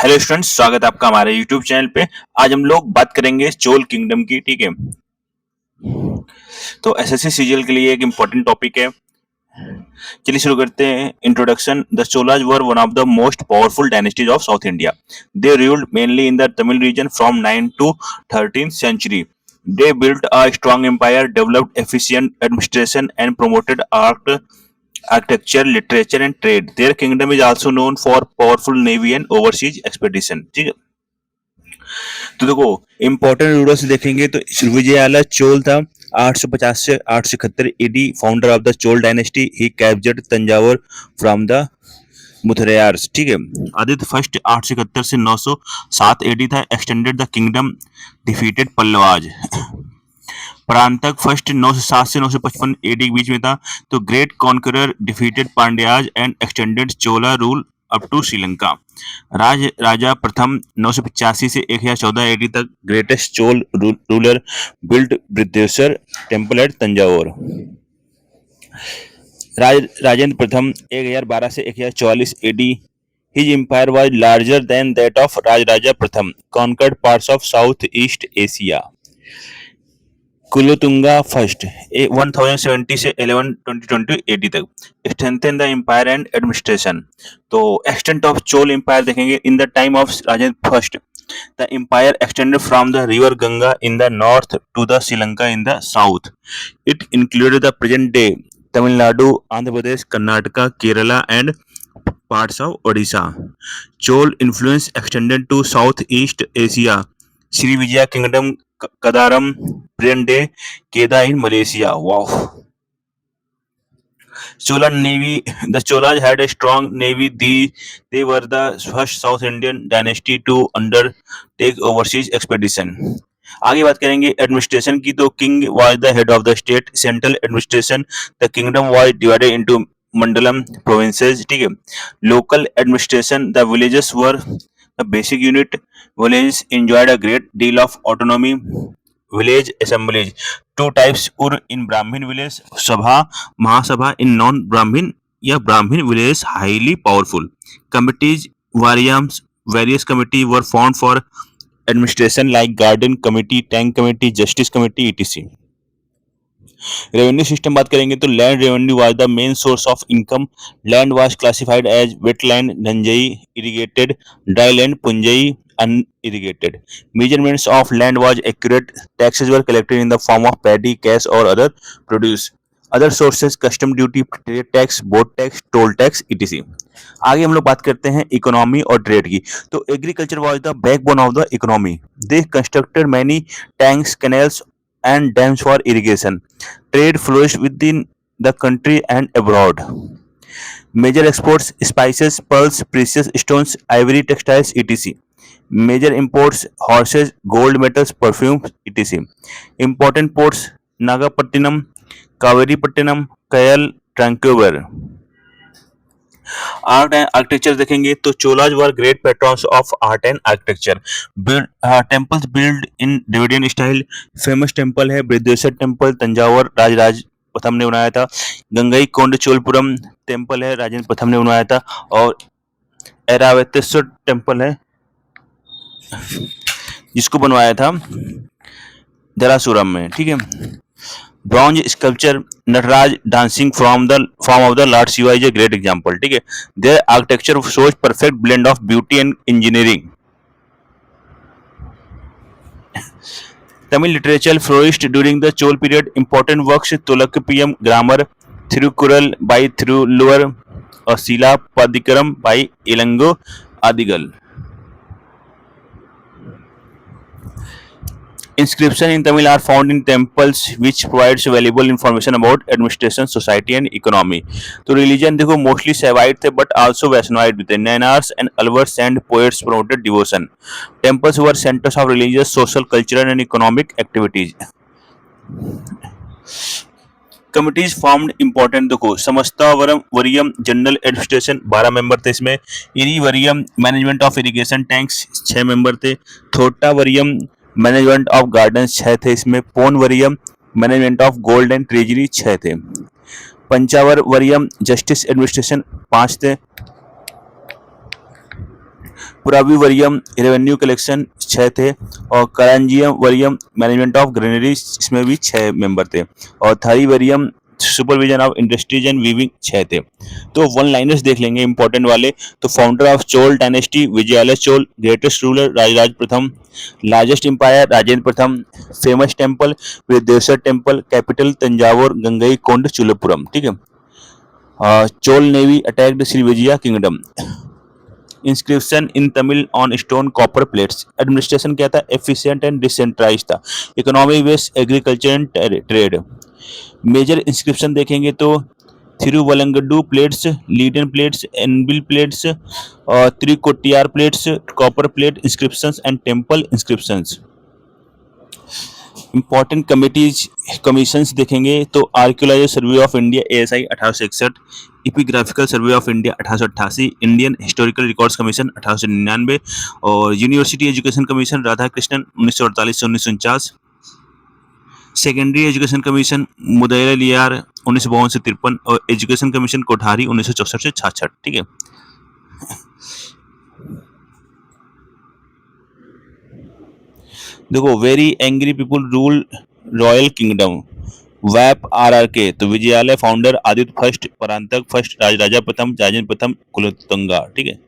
Hello students, स्वागत है आपका हमारे यूट्यूब चैनल पे। आज हम लोग बात करेंगे चोल किंगडम की। ठीक है, तो एसएससी सीजीएल के लिए एक इम्पोर्टेंट टॉपिक है। चलिए शुरू करते हैं। Introduction. The Cholas were one of the most powerful dynasties of South India. They ruled mainly in the Tamil region from 9th to 13th century. They built a strong empire, developed efficient administration, and promoted art, architecture, literature, and trade. Their kingdom is also known for powerful navy and overseas expedition. ठीक है, तो देखो important rulers देखेंगे तो विजयालय चोल था 850 से 871 AD, founder of the Chola dynasty. He captured Thanjavur from the Mutharaiyars. ठीक है, आदित्य फर्स्ट 871 से 907 एडी था, extended the kingdom, defeated Pallavas. Parantaka first 907 से 955 एडी के बीच में था, तो great conqueror defeated Pandyas and extended Chola rule up to Sri Lanka. Raja प्रथम 985 से 1014 एडी तक, greatest Chola ruler, built Brihadeeswara temple at Thanjavur. Rajendra प्रथम 1012 से 1044 AD. His empire was larger than that of Rajaraja Pratham, conquered parts of Southeast Asia. Kulothunga first 1070 से 1120 एडी तक, strengthen the empire and administration. तो extent of Chola empire देखेंगे। In the time of Rajendra first, the empire extended from the river Ganga in the north to the Sri Lanka in the south. It included the present day Tamil Nadu, Andhra Pradesh, Karnataka, Kerala and parts of Odisha. Chol influence extended to Southeast Asia. Srivijaya Kingdom, Kadaram, present day Kedah in Malaysia. Wow. Chola Navy. The Cholas had a strong navy. They were the first South Indian dynasty to undertake overseas expedition. आगे बात करेंगे administration की। तो king was the head of the state. Central administration, the kingdom was divided into mandalam provinces. ठीक है, local administration, the villages were the basic unit. Village enjoyed a great deal of autonomy. Village assemblies, two types Ur in ब्राह्मण village, सभा महासभा in non Brahmin या Brahmin village, highly powerful. Committees, various committee were formed for administration like garden committee, tank committee, justice committee, etc. Revenue system बात करेंगे तो land revenue was the main source of income. Land was classified as wetland धनजई, irrigated, dry land punjai, unirrigated. Measurements of land was accurate. Taxes were collected in the form of paddy, cash or other produce. Other sources, custom duty, trade tax, boat tax, toll tax, etc. आगे हम लोग बात करते हैं economy और trade की। तो agriculture was the backbone of the economy. They constructed many tanks, canals and dams for irrigation. Trade flourished within the country and abroad. Major exports: spices, pearls, precious stones, ivory, textiles, etc. Major imports: horses, gold, metals, perfumes, etc. Important ports: Nagapattinam, Kaviripattinam, Kayal, Vancouver. Art and architecture देखेंगे तो Cholas were great patrons of art and architecture. Temples build in Dravidian style. Famous temple है Brihadeshwara temple, Thanjavur Rajaraja प्रथम ने बनाया था। गंगई कोंड Cholapuram temple है, राजेंद्र प्रथम ने बनाया था। और ऐरावतेश्वर टेम्पल है जिसको बनवाया था दरासुरम में। ठीक है, bronze sculpture Nataraja dancing from the form of the lord Shiva is a great example. ठीक है, their architecture shows perfect blend of beauty and engineering. Tamil literature flourished during the Chola period. Important works: Tolkappiyam grammar, Thirukkural by Thiruvalluvar और Silappatikaram by Ilango Adigal. Inscriptions in Tamil are found in temples, which provides valuable information about administration, society, and economy. तो religion देखो mostly Saivite थे, but also Vaishnavite भी थे. Nainars and Alvars and poets promoted devotion. Temples were centers of religious, social, cultural, and economic activities. Committees formed important देखो समस्ता Wariyam general administration 12 member थे इसमें। Eri Variyam management of irrigation tanks 6 member थे। Thotta Variyam management of gardens 6 थे इसमें। Pon Variyam management of gold and treasury 6 थे। पंचावर Wariyam justice administration 5 थे। पुराविवरियम revenue collection 6 थे, और Karanjiyam Variyam management of granary, इसमें भी 6 मेंबर थे, और Tharivariyam supervision of industries and weaving 6 थे। तो वन लाइनर्स देख लेंगे इंपॉर्टेंट वाले। तो founder of Chola dynasty Vijayalaya Chola, greatest ruler Rajaraja प्रथम, लार्जेस्ट एम्पायर राजेंद्र प्रथम, फेमस टेम्पल विदेश्वर टेम्पल, कैपिटल तंजावुर गंगई कोंड चुलपुरम। ठीक है। Chola navy attacked Shri Vijaya kingdom. Inscription in Tamil on stone copper plates. Administration क्या था? एफिशिएंट एंड डिसेंट्रलाइज था। Economy based agriculture and trade. Major inscription देखेंगे तो Thiruvalangadu plates, Leiden plates, Anbil plates, Trikotiyar plates, copper plate inscriptions and temple inscriptions. Important committees commissions देखेंगे तो archaeological survey of India ASI 1861, epigraphical survey of India 1888, Indian historical records commission 1899, और university education commission Radhakrishnan 1948 से 1949, secondary education commission Mudaliar 1952 से 53, और education commission Kothari 1964 से 66। ठीक है। देखो, very angry people rule royal kingdom, वैप RRK। तो Vijayalaya founder Aditya first, Parantaka first, Rajaraja प्रथम, राजेंद्र प्रथम, कुलोत्तुंगा। ठीक है।